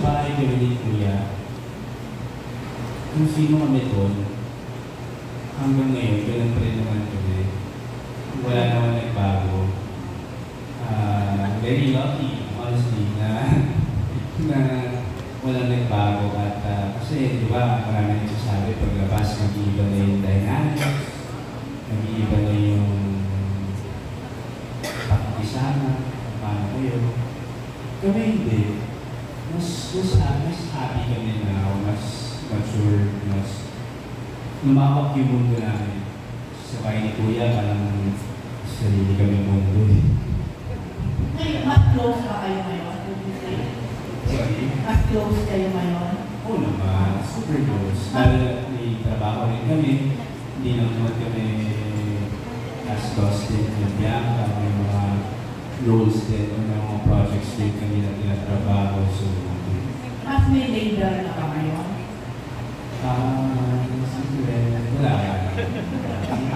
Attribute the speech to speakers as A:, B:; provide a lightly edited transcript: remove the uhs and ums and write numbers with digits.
A: sa bahay kami ni Kuya, kung sino kami doon, hanggang ngayon, ganun pa rin naman kami. Wala naman nagbago. Very lucky, honestly, na walang nagbago. At kasi, di ba, marami nagsasabi, paglabas, nag-iiba na yung dynamics, nag-iiba na yung pakikisama, paano kayo. Kami hindi. Mas happy kami na, mas mature, mas lumawak yung mundo namin. Sa bahay ni Kuya, parang sarili kami mundo.
B: Ngayon, mas close ba kayo ngayon?
A: Sorry?
B: Mas close kayo ngayon?
A: Oo naman, super close. Dahil may trabaho rin kami, hindi naman kami as lost din yung Bianca, may mga roles din, may mga projects din kami na tinatrabaho. So,
B: mas may label na ba ngayon?
A: siguro, wala.